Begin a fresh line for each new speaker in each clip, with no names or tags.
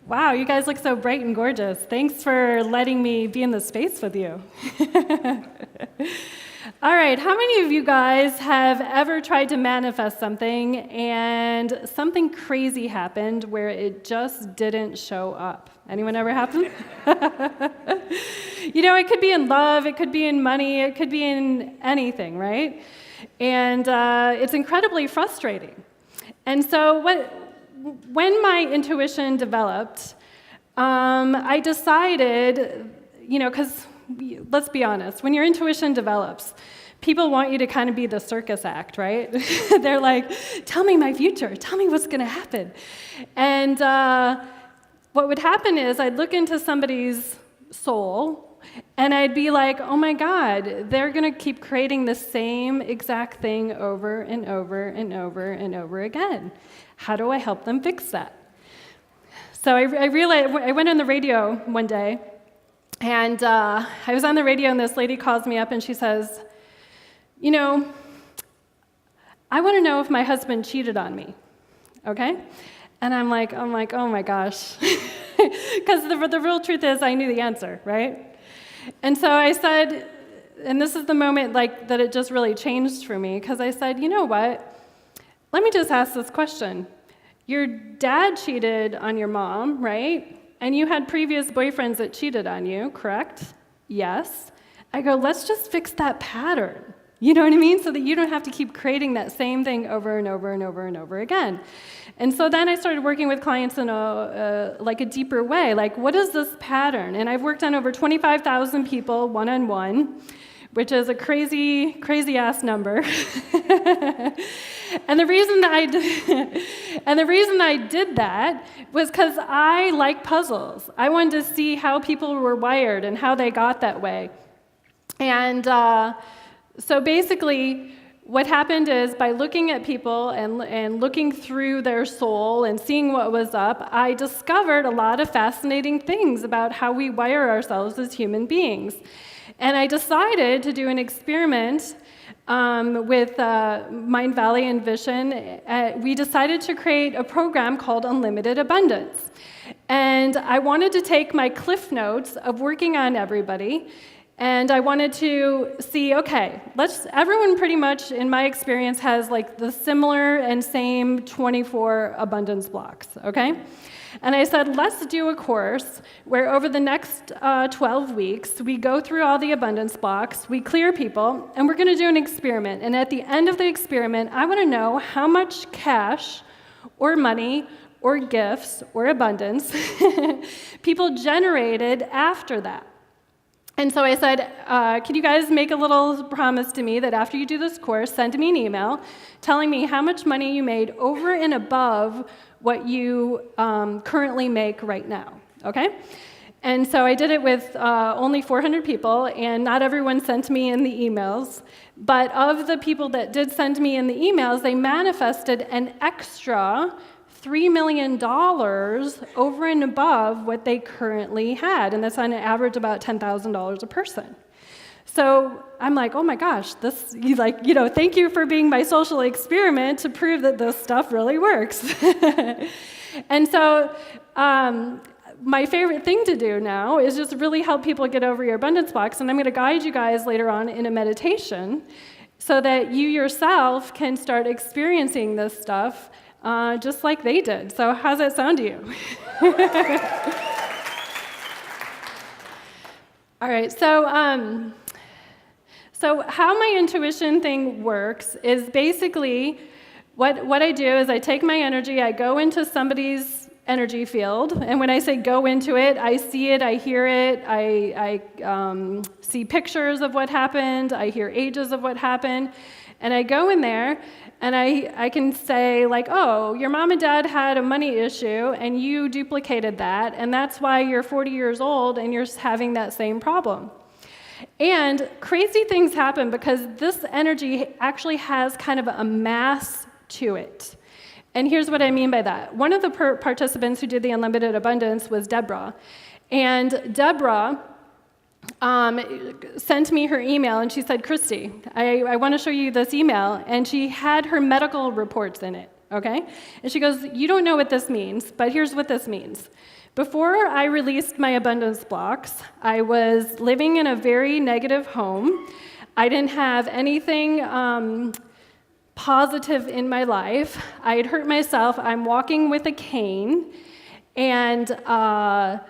Wow, you guys look so bright and gorgeous. Thanks for letting me be in the space with you. All right, how many of you guys have ever tried to manifest something and something crazy happened where it just didn't show up? Anyone ever happen? You know, it could be in love, it could be in money, it could be in anything, right? And it's incredibly frustrating. And so when my intuition developed, I decided, you know, because let's be honest, when your intuition develops, people want you to kind of be the circus act, right? They're like, tell me my future, tell me what's going to happen. And what would happen is I'd look into somebody's soul, and I'd be like, oh my God, they're going to keep creating the same exact thing over and over and over and over again. How do I help them fix that? So I realized, I went on the radio one day, and I was on the radio, and this lady calls me up, and she says, you know, I want to know if my husband cheated on me, okay? And I'm like, oh my gosh. Because the real truth is I knew the answer, right? And so I said, and this is the moment like that it just really changed for me, because I said, you know what? Let me just ask this question. Your dad cheated on your mom, right? And you had previous boyfriends that cheated on you, correct? Yes. I go, let's just fix that pattern. You know what I mean? So that you don't have to keep creating that same thing over and over and over and over again. And so then I started working with clients in a deeper way. Like, what is this pattern? And I've worked on over 25,000 people one-on-one, which is a crazy, crazy-ass number. And the reason I did that was because I like puzzles. I wanted to see how people were wired and how they got that way. And so basically, what happened is by looking at people and looking through their soul and seeing what was up, I discovered a lot of fascinating things about how we wire ourselves as human beings. And I decided to do an experiment with Mind Valley and Vision. We decided to create a program called Unlimited Abundance. And I wanted to take my cliff notes of working on everybody, and I wanted to see, okay, everyone pretty much, in my experience, has like the similar and same 24 abundance blocks, okay? And I said, let's do a course where over the next 12 weeks, we go through all the abundance blocks, we clear people, and we're going to do an experiment. And at the end of the experiment, I want to know how much cash or money or gifts or abundance people generated after that. And so I said, can you guys make a little promise to me that after you do this course, send me an email telling me how much money you made over and above what you currently make right now, okay? And so I did it with only 400 people, and not everyone sent me in the emails. But of the people that did send me in the emails, they manifested an extra $3 million over and above what they currently had, and that's on an average about $10,000 a person. So I'm like, oh my gosh, thank you for being my social experiment to prove that this stuff really works. And so my favorite thing to do now is just really help people get over your abundance blocks, and I'm going to guide you guys later on in a meditation so that you yourself can start experiencing this stuff just like they did. So how's that sound to you? All right, so how my intuition thing works is basically what I do is I take my energy, I go into somebody's energy field, and when I say go into it, I see it, I hear it, I see pictures of what happened, I hear ages of what happened, and I go in there, and I can say, like, oh, your mom and dad had a money issue, and you duplicated that, and that's why you're 40 years old, and you're having that same problem. And crazy things happen because this energy actually has kind of a mass to it. And here's what I mean by that. One of the participants who did the Unlimited Abundance was Deborah. And Deborah sent me her email, and she said, Christie, I want to show you this email. And she had her medical reports in it, okay? And she goes, you don't know what this means, but here's what this means. Before I released my abundance blocks, I was living in a very negative home. I didn't have anything positive in my life. I had hurt myself. I'm walking with a cane, and the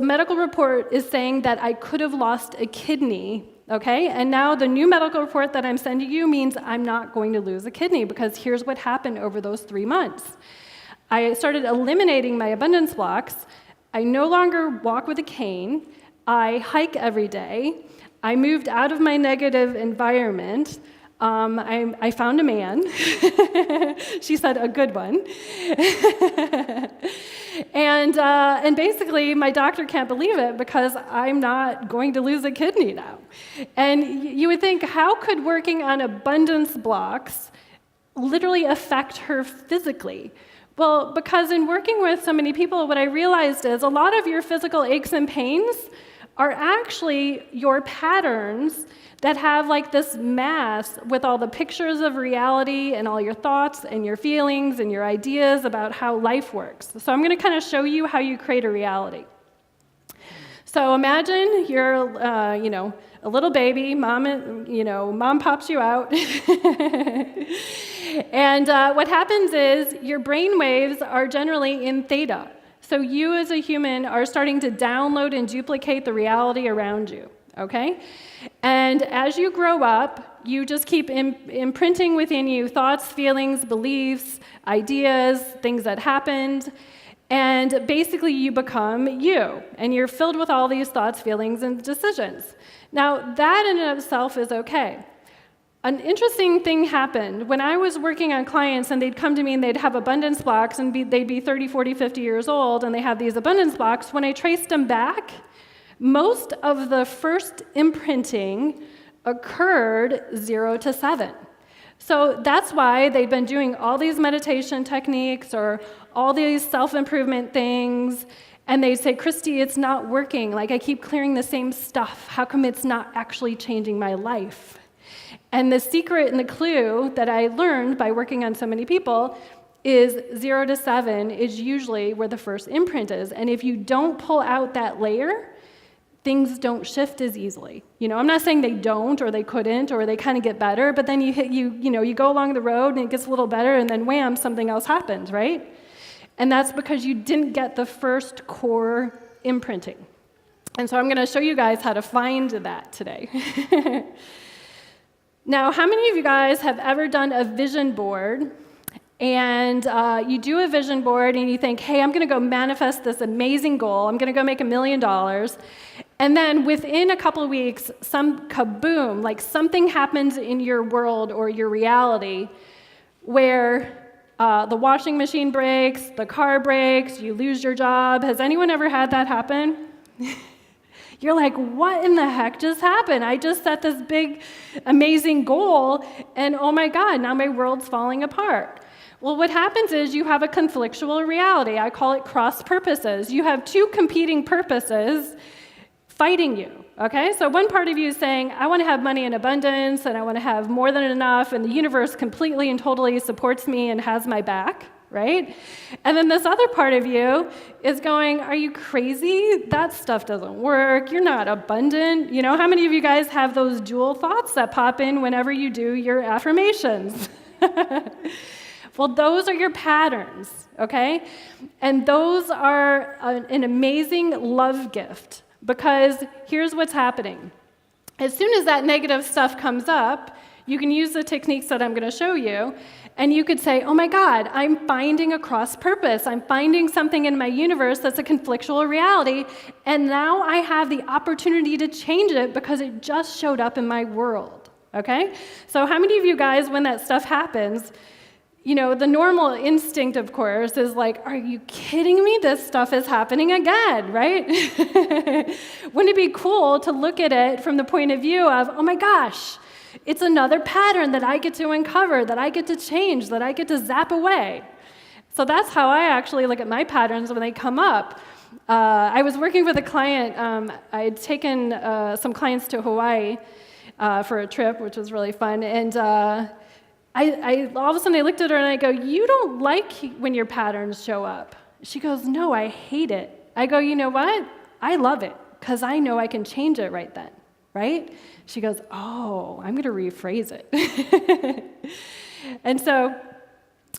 medical report is saying that I could have lost a kidney, okay? And now the new medical report that I'm sending you means I'm not going to lose a kidney, because here's what happened over those 3 months. I started eliminating my abundance blocks. I no longer walk with a cane. I hike every day. I moved out of my negative environment. I found a man. She said, a good one. And basically, my doctor can't believe it, because I'm not going to lose a kidney now. And you would think, how could working on abundance blocks literally affect her physically? Well, because in working with so many people, what I realized is a lot of your physical aches and pains are actually your patterns that have like this mass with all the pictures of reality and all your thoughts and your feelings and your ideas about how life works. So I'm going to kind of show you how you create a reality. So imagine you're, a little baby, mom pops you out. And what happens is your brain waves are generally in theta. So you as a human are starting to download and duplicate the reality around you, okay? And as you grow up, you just keep imprinting within you thoughts, feelings, beliefs, ideas, things that happened, and basically you become you, and you're filled with all these thoughts, feelings, and decisions. Now, that in and of itself is okay. An interesting thing happened. When I was working on clients and they'd come to me and they'd have abundance blocks and they'd be 30, 40, 50 years old and they have these abundance blocks, when I traced them back, most of the first imprinting occurred 0 to 7. So that's why they've been doing all these meditation techniques or all these self-improvement things, and they say, Christie, it's not working. Like, I keep clearing the same stuff. How come it's not actually changing my life? And the secret and the clue that I learned by working on so many people is 0 to 7 is usually where the first imprint is. And if you don't pull out that layer, things don't shift as easily. I'm not saying they don't or they couldn't or they kind of get better, but then you go along the road and it gets a little better and then wham, something else happens, right? And that's because you didn't get the first core imprinting. And so I'm going to show you guys how to find that today. Now, how many of you guys have ever done a vision board, and you do a vision board and you think, hey, I'm going to go manifest this amazing goal. I'm going to go make $1 million. And then within a couple of weeks, some kaboom, like something happens in your world or your reality where the washing machine breaks, the car breaks, you lose your job. Has anyone ever had that happen? You're like, what in the heck just happened? I just set this big, amazing goal, and oh my God, now my world's falling apart. Well, what happens is you have a conflictual reality. I call it cross purposes. You have two competing purposes fighting you, okay? So one part of you is saying, I want to have money in abundance, and I want to have more than enough, and the universe completely and totally supports me and has my back, right? And then this other part of you is going, are you crazy? That stuff doesn't work. You're not abundant. How many of you guys have those dual thoughts that pop in whenever you do your affirmations? Well, those are your patterns, okay? And those are an amazing love gift, because here's what's happening. As soon as that negative stuff comes up, you can use the techniques that I'm going to show you, and you could say, oh my God, I'm finding a cross purpose. I'm finding something in my universe that's a conflictual reality, and now I have the opportunity to change it because it just showed up in my world, okay? So how many of you guys, when that stuff happens, the normal instinct, of course, is like, are you kidding me? This stuff is happening again, right? Wouldn't it be cool to look at it from the point of view of, oh my gosh, it's another pattern that I get to uncover, that I get to change, that I get to zap away. So that's how I actually look at my patterns when they come up. I was working with a client. I had taken some clients to Hawaii for a trip, which was really fun. And I all of a sudden I looked at her and I go, you don't like when your patterns show up. She goes, no, I hate it. I go, you know what? I love it because I know I can change it right then, right? She goes, oh, I'm going to rephrase it. And so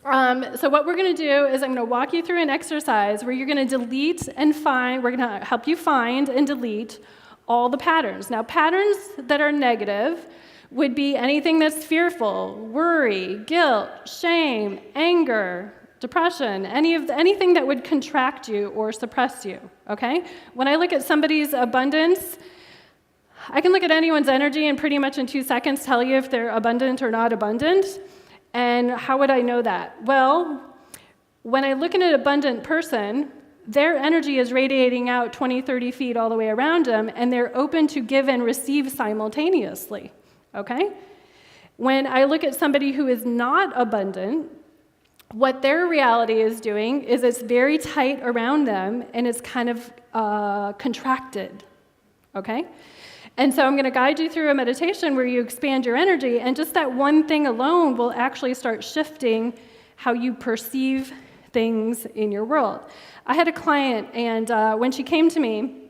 what we're going to do is I'm going to walk you through an exercise where you're going to delete and find, we're going to help you find and delete all the patterns. Now, patterns that are negative would be anything that's fearful, worry, guilt, shame, anger, depression, anything that would contract you or suppress you, okay? When I look at somebody's abundance, I can look at anyone's energy and pretty much in 2 seconds tell you if they're abundant or not abundant. And how would I know that? Well, when I look at an abundant person, their energy is radiating out 20, 30 feet all the way around them, and they're open to give and receive simultaneously, okay? When I look at somebody who is not abundant, what their reality is doing is it's very tight around them, and it's kind of contracted, okay? And so I'm going to guide you through a meditation where you expand your energy, and just that one thing alone will actually start shifting how you perceive things in your world. I had a client, and when she came to me,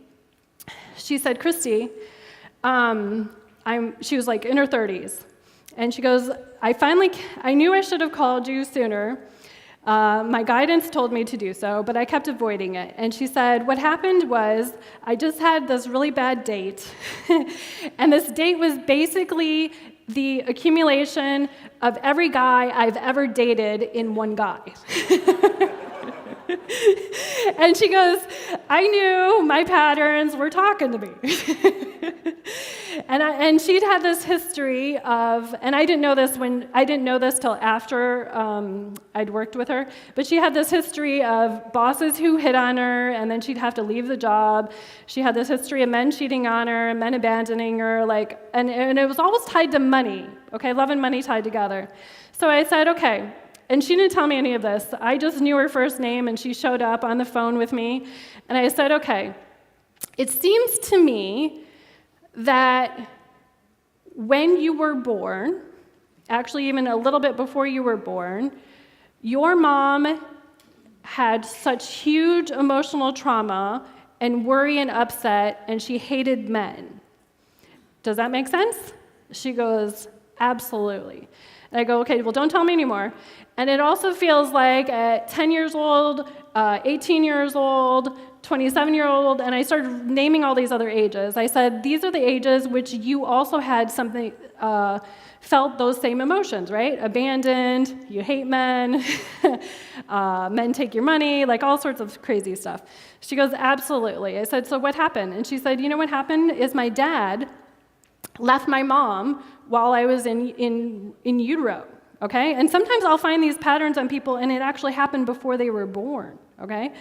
she said, Christie, she was like in her 30s, and she goes, I knew I should have called you sooner. My guidance told me to do so, but I kept avoiding it. And she said, what happened was I just had this really bad date. And this date was basically the accumulation of every guy I've ever dated in one guy. And she goes, I knew my patterns were talking to me. And she'd had this history of, and I didn't know this till after I'd worked with her, but she had this history of bosses who hit on her, and then she'd have to leave the job. She had this history of men cheating on her, men abandoning her, and it was always tied to money, okay, love and money tied together. So I said, okay. And she didn't tell me any of this. I just knew her first name, and she showed up on the phone with me. And I said, okay, it seems to me that when you were born, actually even a little bit before you were born, your mom had such huge emotional trauma and worry and upset, and she hated men. Does that make sense? She goes, absolutely. And I go, okay, well, don't tell me anymore. And it also feels like at 10 years old, 18 years old, 27-year-old, and I started naming all these other ages. I said, these are the ages which you also had something, felt those same emotions, right? Abandoned, you hate men, men take your money, like all sorts of crazy stuff. She goes, absolutely. I said, so what happened? And she said, you know what happened is my dad left my mom while I was in utero, okay? And sometimes I'll find these patterns on people, and it actually happened before they were born, okay?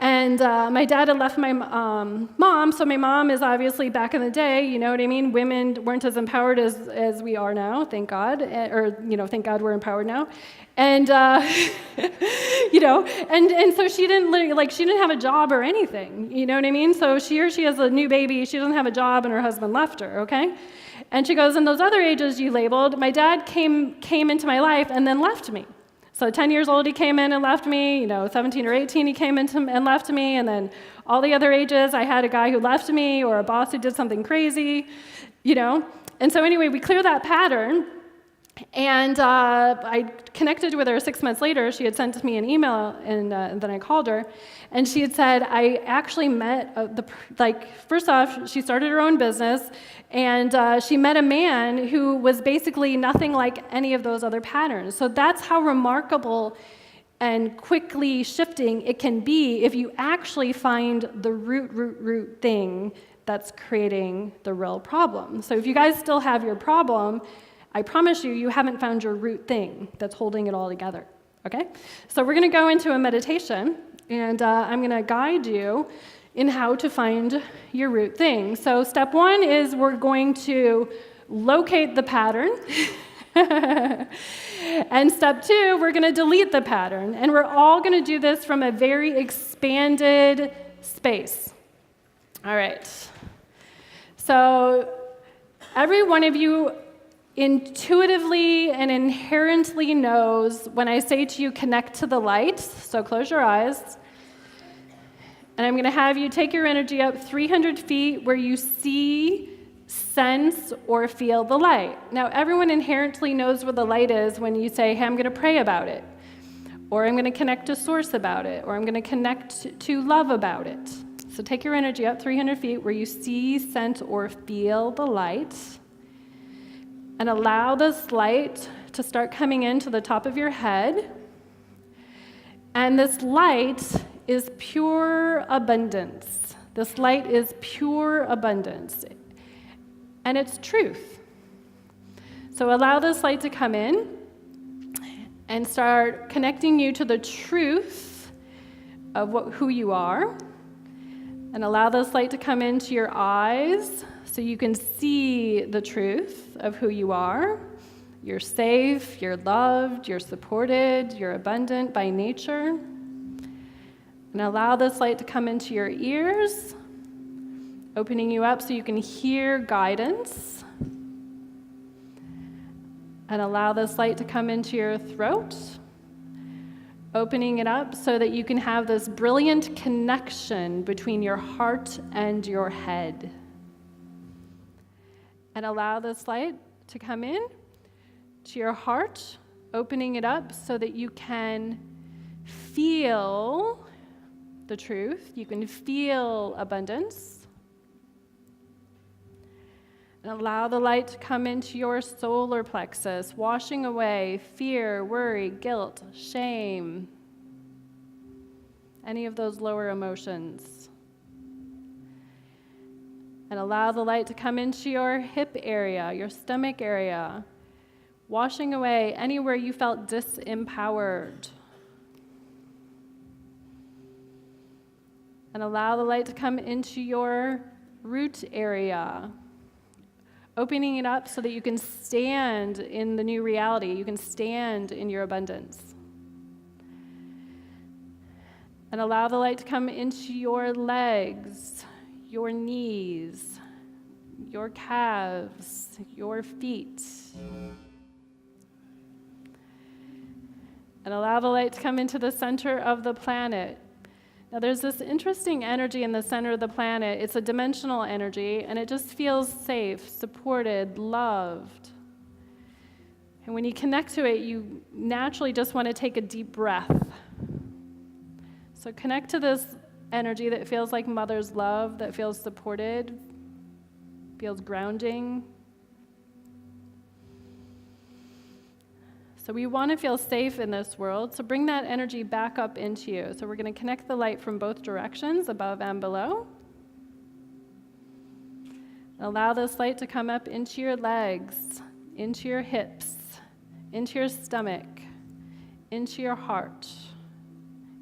And my dad had left my mom, so my mom is obviously back in the day, you know what I mean? Women weren't as empowered as we are now, thank God, thank God we're empowered now. And, and so she didn't have a job or anything, you know what I mean? So she has a new baby, she doesn't have a job, and her husband left her, okay? And she goes, in those other ages you labeled, my dad came into my life and then left me. So 10 years old, he came in and left me, 17 or 18, he came in and left me, and then all the other ages, I had a guy who left me or a boss who did something crazy, And so anyway, we clear that pattern, and I connected with her 6 months later. She had sent me an email, and then I called her, and she had said, I actually met, first off, she started her own business, and she met a man who was basically nothing like any of those other patterns. So that's how remarkable and quickly shifting it can be if you actually find the root thing that's creating the real problem. So if you guys still have your problem, I promise you haven't found your root thing that's holding it all together, okay? So we're going to go into a meditation, and I'm going to guide you in how to find your root thing. So step one is we're going to locate the pattern. And step two, we're going to delete the pattern. And we're all going to do this from a very expanded space. All right. So every one of you intuitively and inherently knows when I say to you, connect to the light. So close your eyes. And I'm going to have you take your energy up 300 feet where you see, sense, or feel the light. Now, everyone inherently knows where the light is when you say, hey, I'm going to pray about it, or I'm going to connect to source about it, or I'm going to connect to love about it. So take your energy up 300 feet where you see, sense, or feel the light, and allow this light to start coming into the top of your head. And this light is pure abundance. This light is pure abundance. And it's truth. So allow this light to come in and start connecting you to the truth of who you are. And allow this light to come into your eyes so you can see the truth of who you are. You're safe, you're loved, you're supported, you're abundant by nature. And allow this light to come into your ears, opening you up so you can hear guidance. And allow this light to come into your throat, opening it up so that you can have this brilliant connection between your heart and your head. And allow this light to come in to your heart, opening it up so that you can feel the truth, you can feel abundance. And allow the light to come into your solar plexus, washing away fear, worry, guilt, shame, any of those lower emotions. And allow the light to come into your hip area, your stomach area, washing away anywhere you felt disempowered. And allow the light to come into your root area, opening it up so that you can stand in the new reality. You can stand in your abundance. And allow the light to come into your legs, your knees, your calves, your feet. And allow the light to come into the center of the planet. Now, there's this interesting energy in the center of the planet. It's a dimensional energy, and it just feels safe, supported, loved. And when you connect to it, you naturally just want to take a deep breath. So connect to this energy that feels like mother's love, that feels supported, feels grounding. So we want to feel safe in this world, so bring that energy back up into you. So we're going to connect the light from both directions, above and below. Allow this light to come up into your legs, into your hips, into your stomach, into your heart,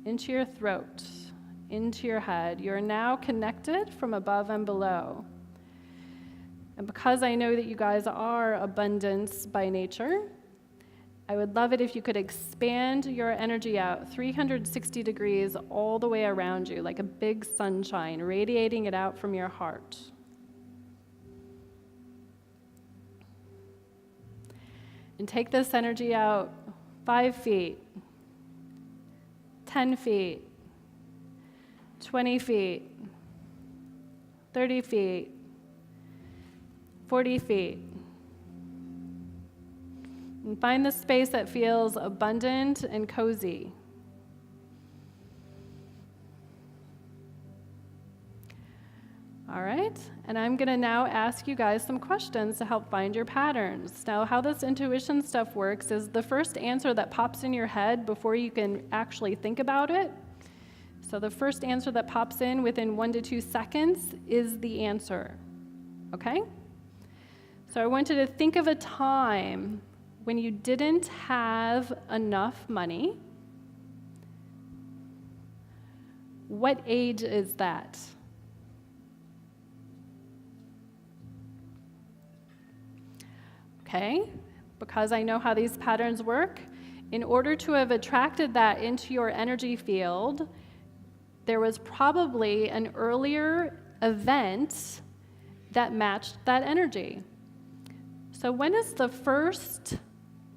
into your throat, into your head. You're now connected from above and below. And because I know that you guys are abundance by nature, I would love it if you could expand your energy out 360 degrees all the way around you, like a big sunshine, radiating it out from your heart. And take this energy out 5 feet, 10 feet, 20 feet, 30 feet, 40 feet. And find the space that feels abundant and cozy. All right, and I'm going to now ask you guys some questions to help find your patterns. Now, how this intuition stuff works is the first answer that pops in your head before you can actually think about it. So the first answer that pops in within 1 to 2 seconds is the answer, okay? So I want you to think of a time when you didn't have enough money. What age is that? Okay, because I know how these patterns work, in order to have attracted that into your energy field, there was probably an earlier event that matched that energy. So when is the first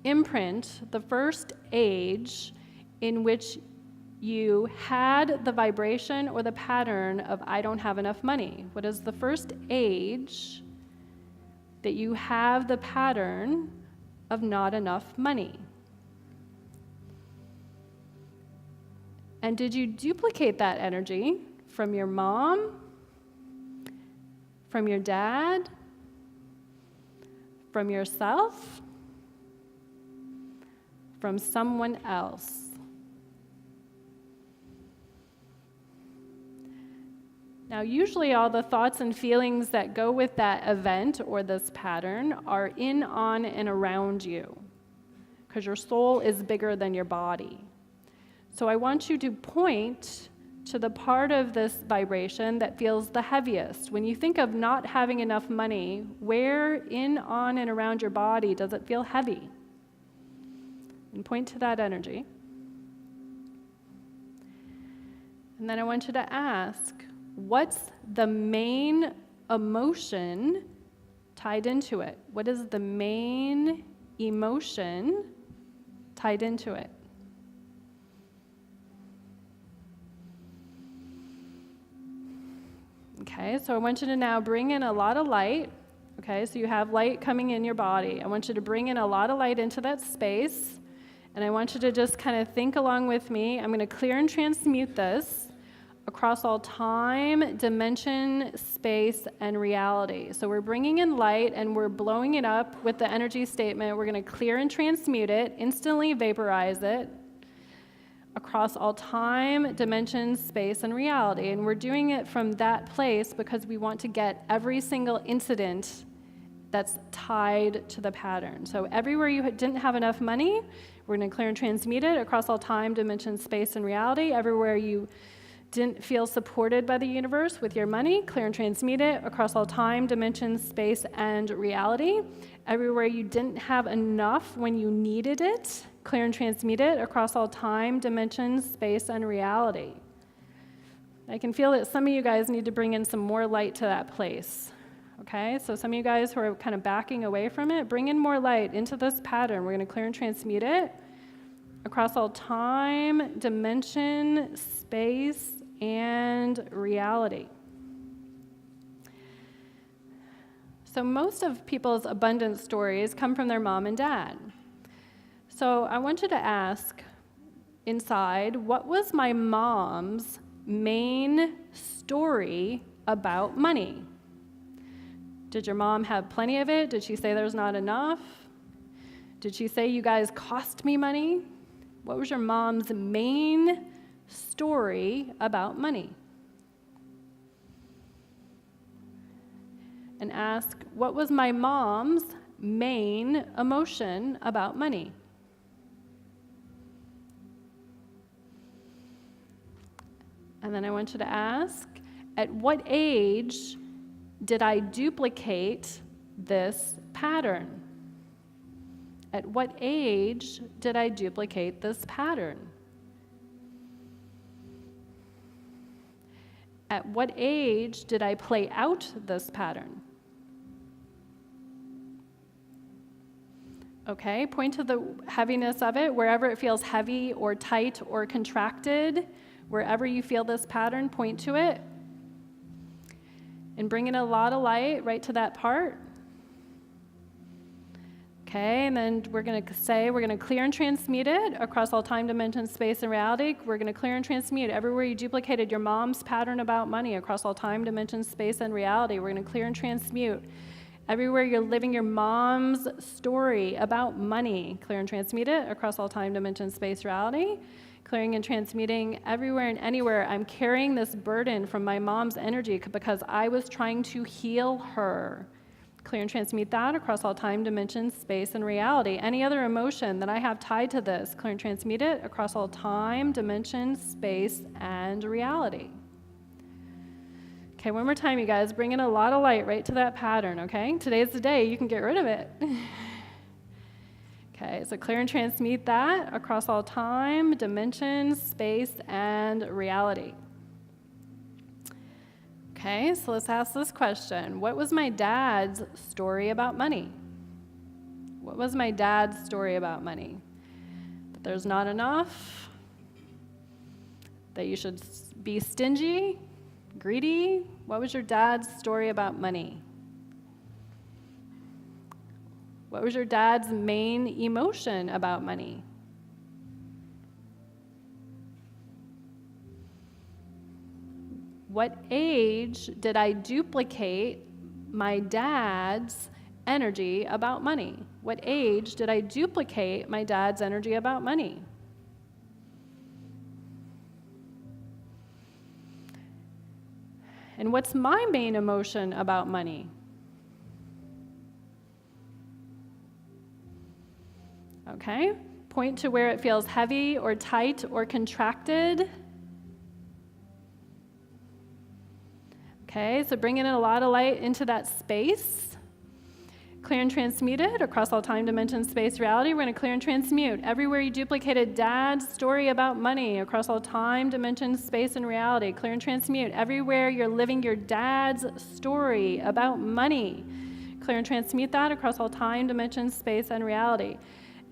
imprint, the first age in which you had the vibration or the pattern of I don't have enough money? What is the first age that you have the pattern of not enough money? And did you duplicate that energy from your mom, from your dad, from yourself, from someone else? Now, usually all the thoughts and feelings that go with that event or this pattern are in, on, and around you, because your soul is bigger than your body. So I want you to point to the part of this vibration that feels the heaviest. When you think of not having enough money, where in, on, and around your body does it feel heavy? And point to that energy. And then I want you to ask, what's the main emotion tied into it? What is the main emotion tied into it? Okay, so I want you to now bring in a lot of light. Okay, so you have light coming in your body. I want you to bring in a lot of light into that space. And I want you to just kind of think along with me. I'm going to clear and transmute this across all time, dimension, space, and reality. So we're bringing in light and we're blowing it up with the energy statement. We're going to clear and transmute it, instantly vaporize it across all time, dimension, space, and reality. And we're doing it from that place because we want to get every single incident that's tied to the pattern. So everywhere you didn't have enough money, we're going to clear and transmute it across all time, dimension, space, and reality. Everywhere you didn't feel supported by the universe with your money, clear and transmute it across all time, dimension, space, and reality. Everywhere you didn't have enough when you needed it, clear and transmute it across all time, dimension, space, and reality. I can feel that some of you guys need to bring in some more light to that place. Okay, so some of you guys who are kind of backing away from it, bring in more light into this pattern. We're going to clear and transmute it across all time, dimension, space, and reality. So most of people's abundance stories come from their mom and dad. So I want you to ask inside, what was my mom's main story about money? Did your mom have plenty of it? Did she say there's not enough? Did she say you guys cost me money? What was your mom's main story about money? And ask, what was my mom's main emotion about money? And then I want you to ask, at what age did I duplicate this pattern? At what age did I duplicate this pattern? At what age did I play out this pattern? Okay, point to the heaviness of it, wherever it feels heavy or tight or contracted, wherever you feel this pattern, point to it. And bring in a lot of light right to that part. Okay, and then we're going to clear and transmute it across all time, dimension, space, and reality. We're going to clear and transmute everywhere you duplicated your mom's pattern about money across all time, dimension, space, and reality. We're going to clear and transmute everywhere you're living your mom's story about money. Clear and transmute it across all time, dimension, space, reality. Clearing and transmuting everywhere and anywhere. I'm carrying this burden from my mom's energy because I was trying to heal her. Clear and transmute that across all time, dimension, space, and reality. Any other emotion that I have tied to this, clear and transmute it across all time, dimension, space, and reality. Okay, one more time, you guys. Bring in a lot of light right to that pattern, okay? Today's the day you can get rid of it. Okay, so clear and transmute that across all time, dimension, space, and reality. Okay, so let's ask this question. What was my dad's story about money? What was my dad's story about money? That there's not enough? That you should be stingy? Greedy? What was your dad's story about money? What was your dad's main emotion about money? What age did I duplicate my dad's energy about money? What age did I duplicate my dad's energy about money? And what's my main emotion about money? Okay, point to where it feels heavy or tight or contracted. Okay, so bring in a lot of light into that space. Clear and transmute it across all time, dimension, space, reality. We're going to clear and transmute. Everywhere you duplicated dad's story about money across all time, dimension, space, and reality. Clear and transmute. Everywhere you're living your dad's story about money. Clear and transmute that across all time, dimension, space, and reality.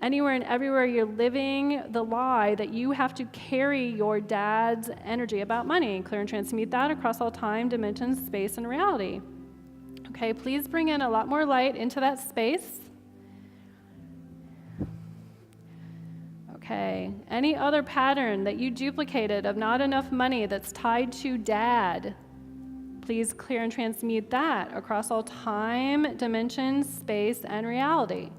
Anywhere and everywhere you're living the lie that you have to carry your dad's energy about money. Clear and transmute that across all time, dimensions, space, and reality. Okay, please bring in a lot more light into that space. Okay, any other pattern that you duplicated of not enough money that's tied to dad, please clear and transmute that across all time, dimensions, space, and reality.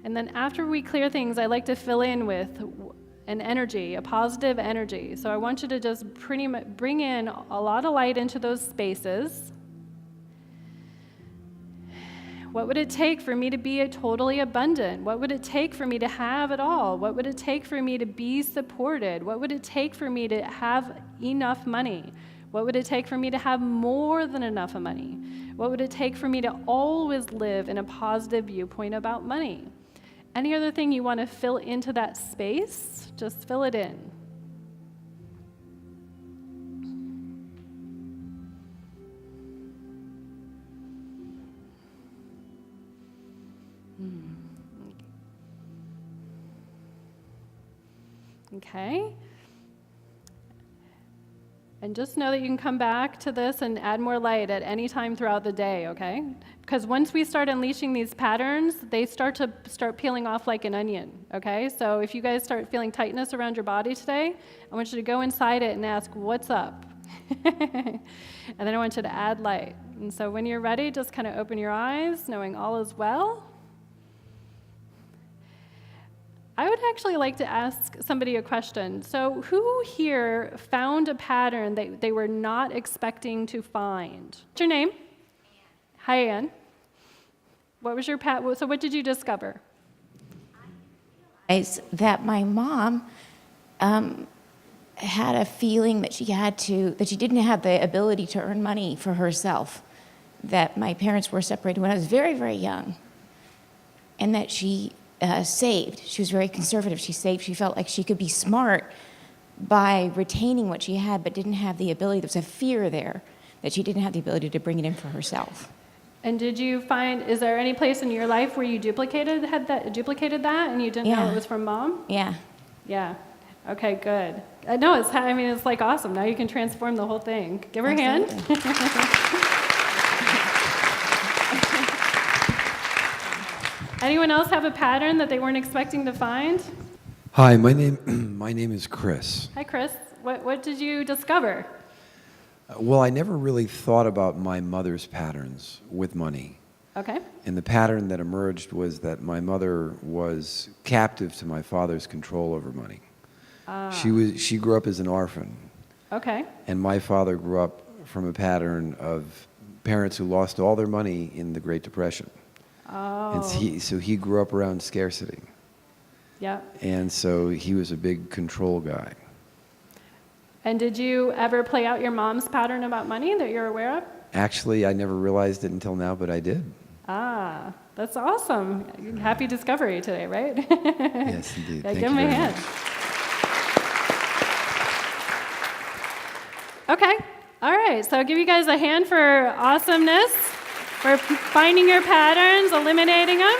And then after we clear things, I like to fill in with an energy, a positive energy. So I want you to just pretty much bring in a lot of light into those spaces. What would it take for me to be totally abundant? What would it take for me to have it all? What would it take for me to be supported? What would it take for me to have enough money? What would it take for me to have more than enough money? What would it take for me to always live in a positive viewpoint about money? Any other thing you want to fill into that space, just fill it in. Okay. And just know that you can come back to this and add more light at any time throughout the day, okay? Because once we start unleashing these patterns, they start peeling off like an onion, okay? So if you guys start feeling tightness around your body today, I want you to go inside it and ask, what's up? And then I want you to add light. And so when you're ready, just kind of open your eyes, knowing all is well. I would actually like to ask somebody a question. So who here found a pattern that they were not expecting to find? What's your name? Ann. Hi, Ann. What was your so what did you discover?
I realized that my mom had a feeling that she didn't have the ability to earn money for herself, that my parents were separated when I was very, very young, and that she saved. She was very conservative. She saved. She felt like she could be smart by retaining what she had, but didn't have the ability. There was a fear there that she didn't have the ability to bring it in for herself.
And did you find, is there any place in your life where you duplicated that and you didn't know it was from mom?
Yeah.
Yeah. Okay, good. No, it's like awesome. Now you can transform the whole thing. Give her a hand. Anyone else have a pattern that they weren't expecting to find?
Hi, my name is Chris.
Hi, Chris. What did you discover?
Well, I never really thought about my mother's patterns with money.
Okay.
And the pattern that emerged was that my mother was captive to my father's control over money. She grew up as an orphan.
Okay.
And my father grew up from a pattern of parents who lost all their money in the Great Depression.
Oh.
And so he grew up around scarcity.
Yeah.
And so he was a big control guy.
And did you ever play out your mom's pattern about money that you're aware of?
Actually, I never realized it until now, but I did.
Ah, that's awesome. Happy discovery today, right?
Yes, indeed.
Yeah,
Thank
give
you
him a
very
hand.
much.
Okay. All right. So I'll give you guys a hand for awesomeness, for finding your patterns, eliminating them.